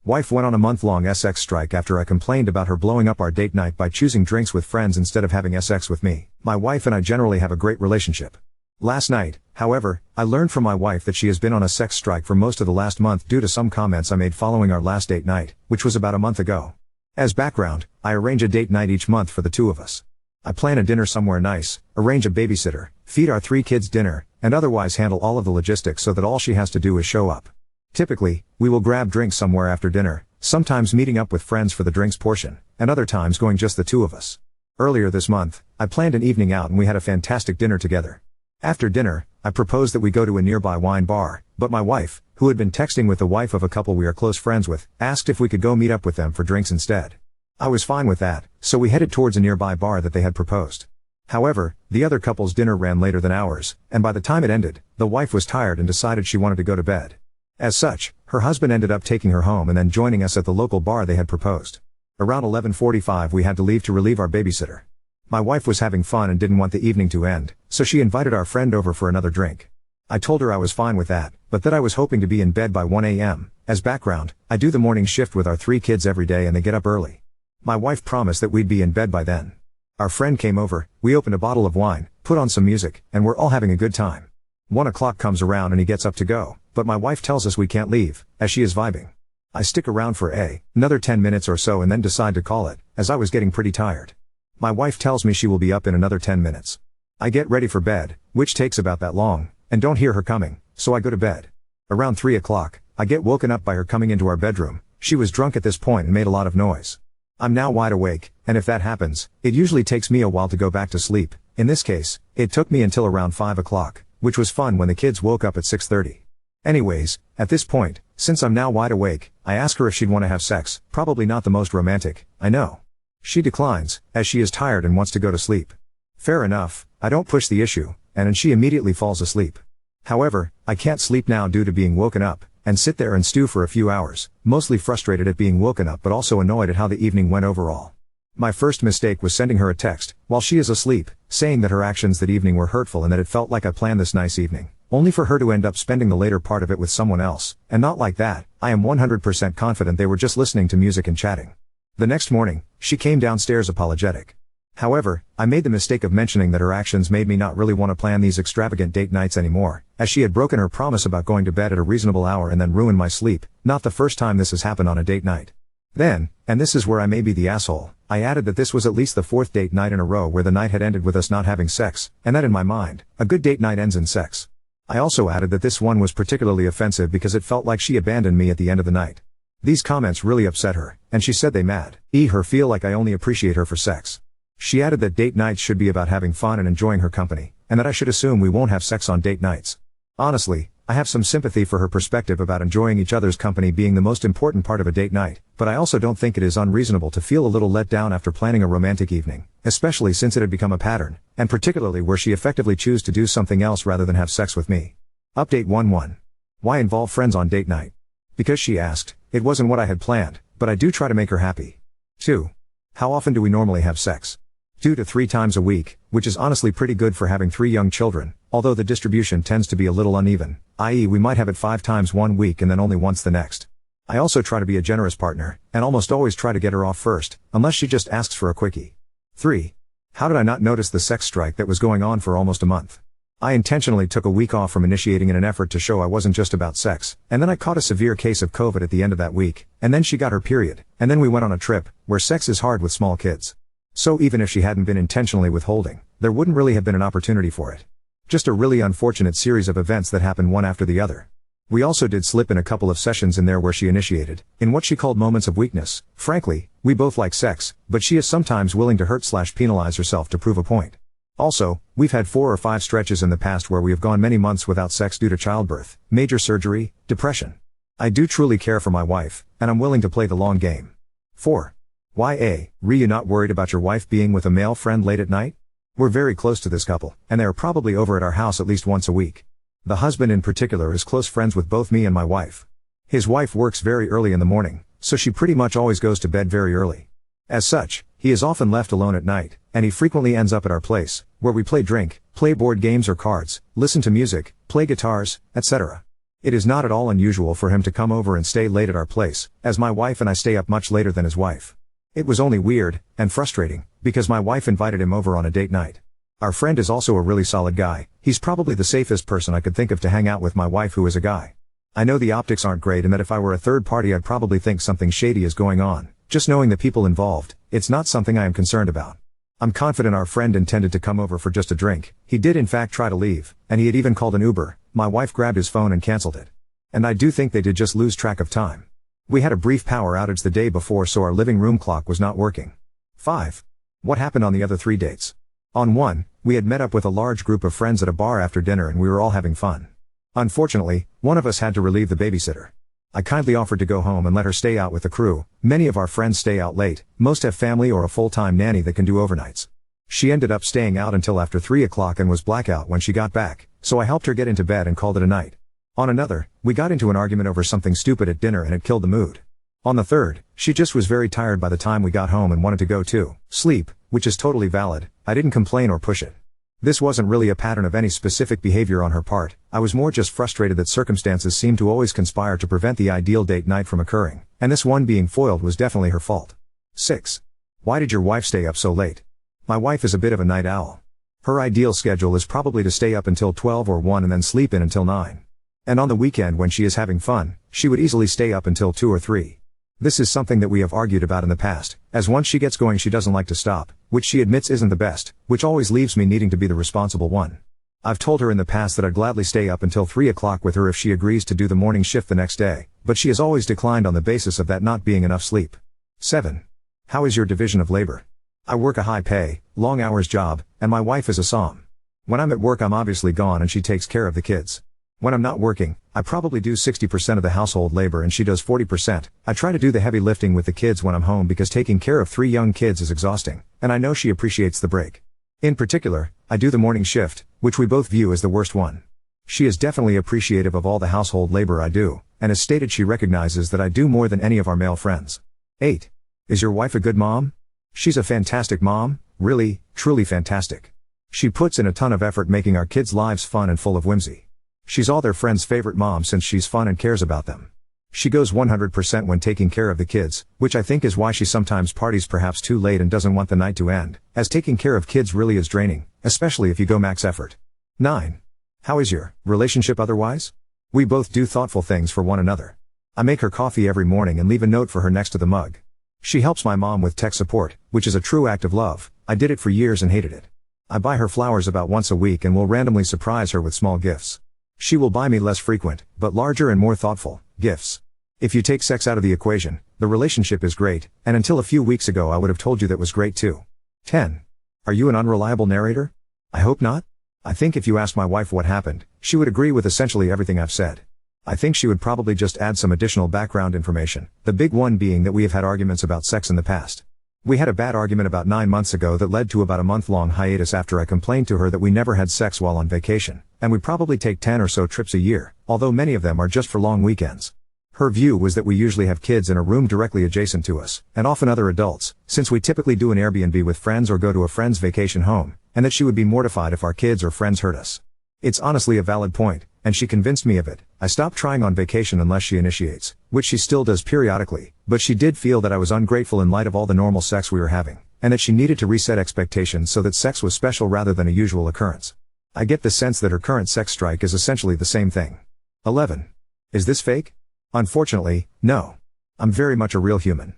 Wife went on a month-long SX strike after I complained about her blowing up our date night by choosing drinks with friends instead of having SX with me. My wife and I generally have a great relationship. Last night, however, I learned from my wife that she has been on a sex strike for most of the last month due to some comments I made following our last date night, which was about a month ago. As background, I arrange a date night each month for the two of us. I plan a dinner somewhere nice, arrange a babysitter, feed our 3 kids dinner, and otherwise handle all of the logistics so that all she has to do is show up. Typically, we will grab drinks somewhere after dinner, sometimes meeting up with friends for the drinks portion, and other times going just the two of us. Earlier this month, I planned an evening out and we had a fantastic dinner together. After dinner, I proposed that we go to a nearby wine bar, but my wife, who had been texting with the wife of a couple we are close friends with, asked if we could go meet up with them for drinks instead. I was fine with that, so we headed towards a nearby bar that they had proposed. However, the other couple's dinner ran later than ours, and by the time it ended, the wife was tired and decided she wanted to go to bed. As such, her husband ended up taking her home and then joining us at the local bar they had proposed. Around 11:45 we had to leave to relieve our babysitter. My wife was having fun and didn't want the evening to end, so she invited our friend over for another drink. I told her I was fine with that, but that I was hoping to be in bed by 1 a.m. As background, I do the morning shift with our 3 kids every day and they get up early. My wife promised that we'd be in bed by then. Our friend came over, we opened a bottle of wine, put on some music, and we're all having a good time. 1 o'clock comes around and he gets up to go, but my wife tells us we can't leave, as she is vibing. I stick around for another 10 minutes or so and then decide to call it, as I was getting pretty tired. My wife tells me she will be up in another 10 minutes. I get ready for bed, which takes about that long, and don't hear her coming, so I go to bed. Around 3 o'clock, I get woken up by her coming into our bedroom. She was drunk at this point and made a lot of noise. I'm now wide awake, and if that happens, it usually takes me a while to go back to sleep. In this case, it took me until around 5 o'clock, which was fun when the kids woke up at 6:30. Anyways, at this point, since I'm now wide awake, I ask her if she'd want to have sex, probably not the most romantic, I know. She declines, as she is tired and wants to go to sleep. Fair enough, I don't push the issue, and she immediately falls asleep. However, I can't sleep now due to being woken up, and sit there and stew for a few hours, mostly frustrated at being woken up but also annoyed at how the evening went overall. My first mistake was sending her a text, while she is asleep, saying that her actions that evening were hurtful and that it felt like I planned this nice evening, only for her to end up spending the later part of it with someone else, and not like that. I am 100% confident they were just listening to music and chatting. The next morning, she came downstairs apologetic. However, I made the mistake of mentioning that her actions made me not really want to plan these extravagant date nights anymore, as she had broken her promise about going to bed at a reasonable hour and then ruined my sleep. Not the first time this has happened on a date night. Then, and this is where I may be the asshole, I added that this was at least the 4th date night in a row where the night had ended with us not having sex, and that in my mind, a good date night ends in sex. I also added that this one was particularly offensive because it felt like she abandoned me at the end of the night. These comments really upset her, and she said they made her feel like I only appreciate her for sex. She added that date nights should be about having fun and enjoying her company, and that I should assume we won't have sex on date nights. Honestly, I have some sympathy for her perspective about enjoying each other's company being the most important part of a date night, but I also don't think it is unreasonable to feel a little let down after planning a romantic evening, especially since it had become a pattern, and particularly where she effectively chose to do something else rather than have sex with me. Update 1:1. Why involve friends on date night? Because she asked, it wasn't what I had planned, but I do try to make her happy. 2. How often do we normally have sex? 2 to 3 times a week, which is honestly pretty good for having 3 young children, although the distribution tends to be a little uneven, i.e. we might have it 5 times one week and then only once the next. I also try to be a generous partner, and almost always try to get her off first, unless she just asks for a quickie. 3. How did I not notice the sex strike that was going on for almost a month? I intentionally took a week off from initiating in an effort to show I wasn't just about sex, and then I caught a severe case of COVID at the end of that week, and then she got her period, and then we went on a trip, where sex is hard with small kids. So even if she hadn't been intentionally withholding, there wouldn't really have been an opportunity for it. Just a really unfortunate series of events that happened one after the other. We also did slip in a couple of sessions in there where she initiated, in what she called moments of weakness. Frankly, we both like sex, but she is sometimes willing to hurt/penalize herself to prove a point. Also, we've had 4 or 5 stretches in the past where we have gone many months without sex due to childbirth, major surgery, depression. I do truly care for my wife, and I'm willing to play the long game. 4. Why were you not worried about your wife being with a male friend late at night? We're very close to this couple, and they are probably over at our house at least once a week. The husband in particular is close friends with both me and my wife. His wife works very early in the morning, so she pretty much always goes to bed very early. As such, he is often left alone at night, and he frequently ends up at our place, where we play board games or cards, listen to music, play guitars, etc. It is not at all unusual for him to come over and stay late at our place, as my wife and I stay up much later than his wife. It was only weird, and frustrating, because my wife invited him over on a date night. Our friend is also a really solid guy. He's probably the safest person I could think of to hang out with my wife who is a guy. I know the optics aren't great and that if I were a third party I'd probably think something shady is going on. Just knowing the people involved, it's not something I am concerned about. I'm confident our friend intended to come over for just a drink. He did in fact try to leave, and he had even called an Uber. My wife grabbed his phone and canceled it. And I do think they did just lose track of time. We had a brief power outage the day before, so our living room clock was not working. 5. What happened on the other 3 dates? On one, we had met up with a large group of friends at a bar after dinner and we were all having fun. Unfortunately, one of us had to relieve the babysitter. I kindly offered to go home and let her stay out with the crew. Many of our friends stay out late, most have family or a full-time nanny that can do overnights. She ended up staying out until after 3 o'clock and was blackout when she got back, so I helped her get into bed and called it a night. On another, we got into an argument over something stupid at dinner and it killed the mood. On the third, she just was very tired by the time we got home and wanted to go to sleep, which is totally valid. I didn't complain or push it. This wasn't really a pattern of any specific behavior on her part. I was more just frustrated that circumstances seemed to always conspire to prevent the ideal date night from occurring, and this one being foiled was definitely her fault. 6. Why did your wife stay up so late? My wife is a bit of a night owl. Her ideal schedule is probably to stay up until 12 or 1 and then sleep in until 9. And on the weekend when she is having fun, she would easily stay up until 2 or 3. This is something that we have argued about in the past, as once she gets going she doesn't like to stop, which she admits isn't the best, which always leaves me needing to be the responsible one. I've told her in the past that I'd gladly stay up until 3 o'clock with her if she agrees to do the morning shift the next day, but she has always declined on the basis of that not being enough sleep. 7. How is your division of labor? I work a high-pay, long hours job, and my wife is a som. When I'm at work I'm obviously gone and she takes care of the kids. When I'm not working, I probably do 60% of the household labor and she does 40%. I try to do the heavy lifting with the kids when I'm home because taking care of 3 young kids is exhausting, and I know she appreciates the break. In particular, I do the morning shift, which we both view as the worst one. She is definitely appreciative of all the household labor I do, and has stated she recognizes that I do more than any of our male friends. 8. Is your wife a good mom? She's a fantastic mom, really, truly fantastic. She puts in a ton of effort making our kids' lives fun and full of whimsy. She's all their friends' favorite mom since she's fun and cares about them. She goes 100% when taking care of the kids, which I think is why she sometimes parties perhaps too late and doesn't want the night to end, as taking care of kids really is draining, especially if you go max effort. 9. How is your relationship otherwise? We both do thoughtful things for one another. I make her coffee every morning and leave a note for her next to the mug. She helps my mom with tech support, which is a true act of love. I did it for years and hated it. I buy her flowers about once a week and will randomly surprise her with small gifts. She will buy me less frequent, but larger and more thoughtful, gifts. If you take sex out of the equation, the relationship is great, and until a few weeks ago I would have told you that was great too. 10. Are you an unreliable narrator? I hope not. I think if you asked my wife what happened, she would agree with essentially everything I've said. I think she would probably just add some additional background information, the big one being that we have had arguments about sex in the past. We had a bad argument about 9 months ago that led to about a month-long hiatus after I complained to her that we never had sex while on vacation, and we probably take 10 or so trips a year, although many of them are just for long weekends. Her view was that we usually have kids in a room directly adjacent to us, and often other adults, since we typically do an Airbnb with friends or go to a friend's vacation home, and that she would be mortified if our kids or friends hurt us. It's honestly a valid point, and she convinced me of it. I stopped trying on vacation unless she initiates, which she still does periodically, but she did feel that I was ungrateful in light of all the normal sex we were having, and that she needed to reset expectations so that sex was special rather than a usual occurrence. I get the sense that her current sex strike is essentially the same thing. 11. Is this fake? Unfortunately, no. I'm very much a real human.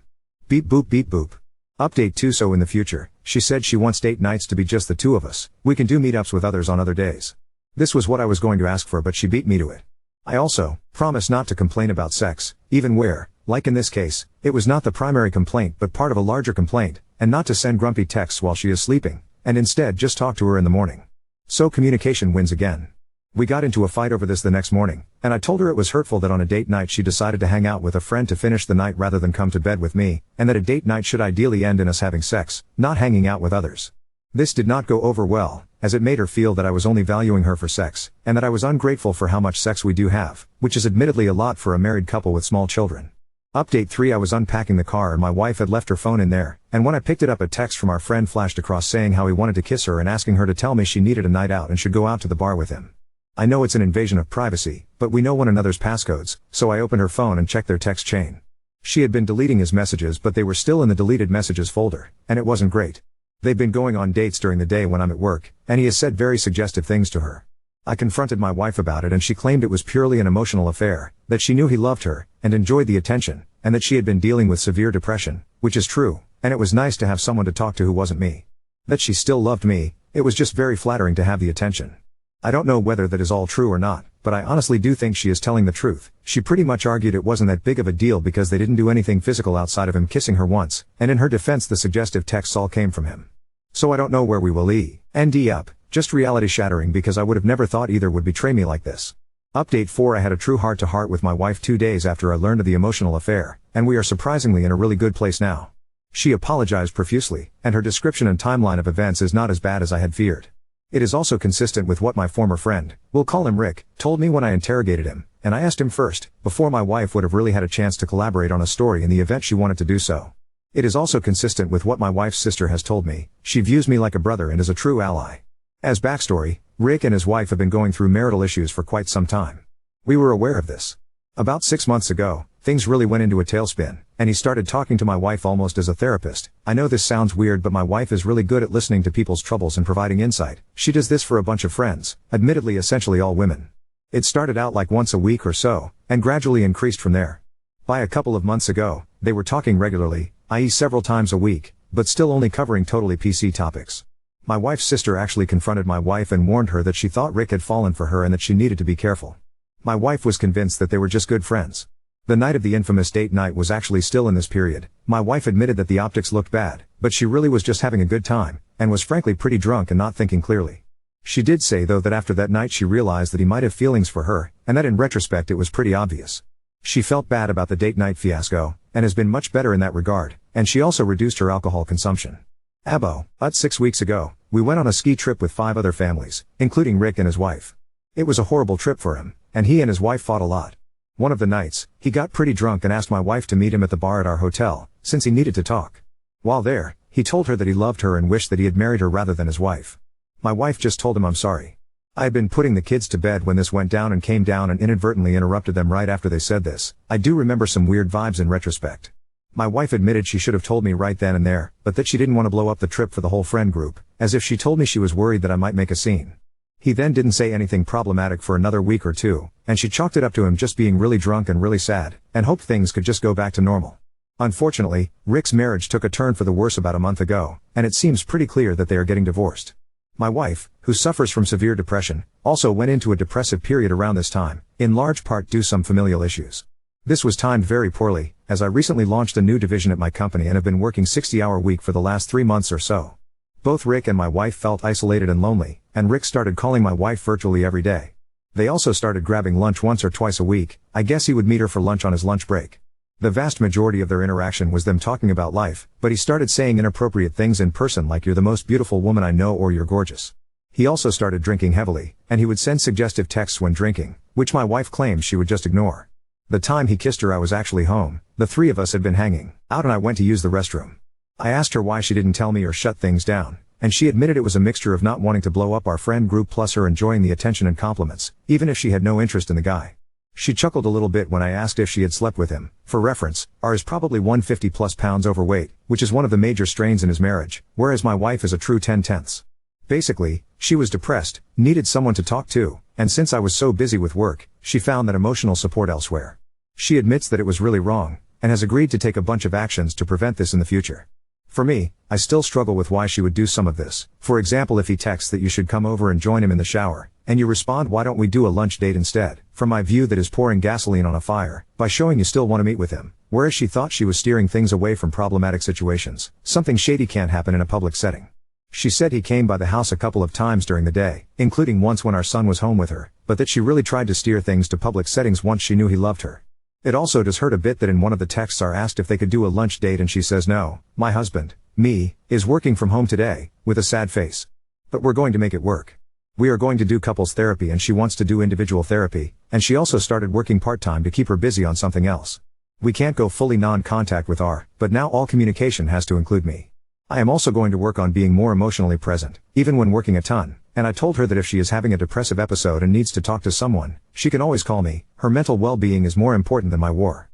Beep boop beep boop. Update 2. So in the future, she said she wants date nights to be just the two of us. We can do meetups with others on other days. This was what I was going to ask for, but she beat me to it. I also promise not to complain about sex, even where, like in this case, it was not the primary complaint but part of a larger complaint, and not to send grumpy texts while she is sleeping, and instead just talk to her in the morning. So communication wins again. We got into a fight over this the next morning, and I told her it was hurtful that on a date night she decided to hang out with a friend to finish the night rather than come to bed with me, and that a date night should ideally end in us having sex, not hanging out with others. This did not go over well, as it made her feel that I was only valuing her for sex, and that I was ungrateful for how much sex we do have, which is admittedly a lot for a married couple with small children. Update 3. I was unpacking the car and my wife had left her phone in there, and when I picked it up a text from our friend flashed across saying how he wanted to kiss her and asking her to tell me she needed a night out and should go out to the bar with him. I know it's an invasion of privacy, but we know one another's passcodes, so I opened her phone and checked their text chain. She had been deleting his messages, but they were still in the deleted messages folder, and it wasn't great. They've been going on dates during the day when I'm at work, and he has said very suggestive things to her. I confronted my wife about it and she claimed it was purely an emotional affair, that she knew he loved her, and enjoyed the attention, and that she had been dealing with severe depression, which is true, and it was nice to have someone to talk to who wasn't me. That she still loved me, it was just very flattering to have the attention. I don't know whether that is all true or not, but I honestly do think she is telling the truth. She pretty much argued it wasn't that big of a deal because they didn't do anything physical outside of him kissing her once, and in her defense the suggestive texts all came from him. So I don't know where we will end up, just reality shattering because I would have never thought either would betray me like this. Update 4: I had a true heart-to-heart with my wife 2 days after I learned of the emotional affair, and we are surprisingly in a really good place now. She apologized profusely, and her description and timeline of events is not as bad as I had feared. It is also consistent with what my former friend, we'll call him Rick, told me when I interrogated him, and I asked him first, before my wife would have really had a chance to collaborate on a story in the event she wanted to do so. It is also consistent with what my wife's sister has told me. She views me like a brother and is a true ally. As backstory, Rick and his wife have been going through marital issues for quite some time. We were aware of this. About 6 months ago, things really went into a tailspin, and he started talking to my wife almost as a therapist. I know this sounds weird, but my wife is really good at listening to people's troubles and providing insight. She does this for a bunch of friends, admittedly essentially all women. It started out like once a week or so, and gradually increased from there. By a couple of months ago, they were talking regularly, i.e. several times a week, but still only covering totally PC topics. My wife's sister actually confronted my wife and warned her that she thought Rick had fallen for her and that she needed to be careful. My wife was convinced that they were just good friends. The night of the infamous date night was actually still in this period. My wife admitted that the optics looked bad, but she really was just having a good time, and was frankly pretty drunk and not thinking clearly. She did say though that after that night she realized that he might have feelings for her, and that in retrospect it was pretty obvious. She felt bad about the date night fiasco, and has been much better in that regard, and she also reduced her alcohol consumption. 6 weeks ago, we went on a ski trip with 5 other families, including Rick and his wife. It was a horrible trip for him, and he and his wife fought a lot. One of the nights, he got pretty drunk and asked my wife to meet him at the bar at our hotel, since he needed to talk. While there, he told her that he loved her and wished that he had married her rather than his wife. My wife just told him I'm sorry. I had been putting the kids to bed when this went down and came down and inadvertently interrupted them right after they said this. I do remember some weird vibes in retrospect. My wife admitted she should have told me right then and there, but that she didn't want to blow up the trip for the whole friend group, as if she told me she was worried that I might make a scene. He then didn't say anything problematic for another week or two, and she chalked it up to him just being really drunk and really sad, and hoped things could just go back to normal. Unfortunately, Rick's marriage took a turn for the worse about a month ago, and it seems pretty clear that they are getting divorced. My wife, who suffers from severe depression, also went into a depressive period around this time, in large part due to some familial issues. This was timed very poorly, as I recently launched a new division at my company and have been working 60-hour week for the last 3 months or so. Both Rick and my wife felt isolated and lonely, and Rick started calling my wife virtually every day. They also started grabbing lunch once or twice a week. I guess he would meet her for lunch on his lunch break. The vast majority of their interaction was them talking about life, but he started saying inappropriate things in person like "you're the most beautiful woman I know" or "you're gorgeous." He also started drinking heavily, and he would send suggestive texts when drinking, which my wife claims she would just ignore. The time he kissed her I was actually home. The 3 of us had been hanging out and I went to use the restroom. I asked her why she didn't tell me or shut things down, and she admitted it was a mixture of not wanting to blow up our friend group plus her enjoying the attention and compliments, even if she had no interest in the guy. She chuckled a little bit when I asked if she had slept with him. For reference, R is probably 150 plus pounds overweight, which is one of the major strains in his marriage, whereas my wife is a true 10/10. Basically, she was depressed, needed someone to talk to, and since I was so busy with work, she found that emotional support elsewhere. She admits that it was really wrong, and has agreed to take a bunch of actions to prevent this in the future. For me, I still struggle with why she would do some of this. For example, if he texts that you should come over and join him in the shower, and you respond, "Why don't we do a lunch date instead?" From my view, that is pouring gasoline on a fire, by showing you still want to meet with him, whereas she thought she was steering things away from problematic situations. Something shady can't happen in a public setting. She said he came by the house a couple of times during the day, including once when our son was home with her, but that she really tried to steer things to public settings once she knew he loved her. It also does hurt a bit that in one of the texts are asked if they could do a lunch date and she says no. My husband, me, is working from home today, with a sad face. But we're going to make it work. We are going to do couples therapy and she wants to do individual therapy, and she also started working part-time to keep her busy on something else. We can't go fully non-contact with R, but now all communication has to include me. I am also going to work on being more emotionally present, even when working a ton, and I told her that if she is having a depressive episode and needs to talk to someone, she can always call me. Her mental well-being is more important than my war.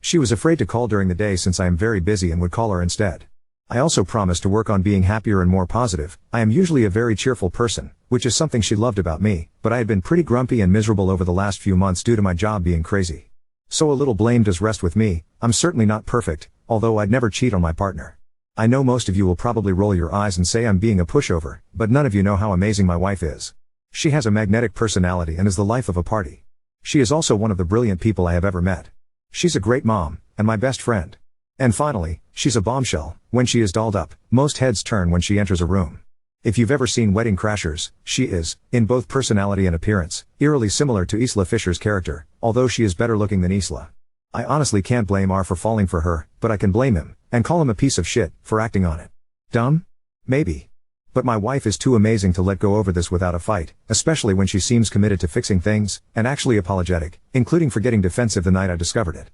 She was afraid to call during the day since I am very busy and would call her instead. I also promised to work on being happier and more positive. I am usually a very cheerful person, which is something she loved about me, but I had been pretty grumpy and miserable over the last few months due to my job being crazy. So a little blame does rest with me. I'm certainly not perfect, although I'd never cheat on my partner. I know most of you will probably roll your eyes and say I'm being a pushover, but none of you know how amazing my wife is. She has a magnetic personality and is the life of a party. She is also one of the brilliant people I have ever met. She's a great mom, and my best friend. And finally, she's a bombshell. When she is dolled up, most heads turn when she enters a room. If you've ever seen Wedding Crashers, she is, in both personality and appearance, eerily similar to Isla Fisher's character, although she is better looking than Isla. I honestly can't blame R for falling for her, but I can blame him, and call him a piece of shit, for acting on it. Dumb? Maybe. But my wife is too amazing to let go over this without a fight, especially when she seems committed to fixing things, and actually apologetic, including for getting defensive the night I discovered it.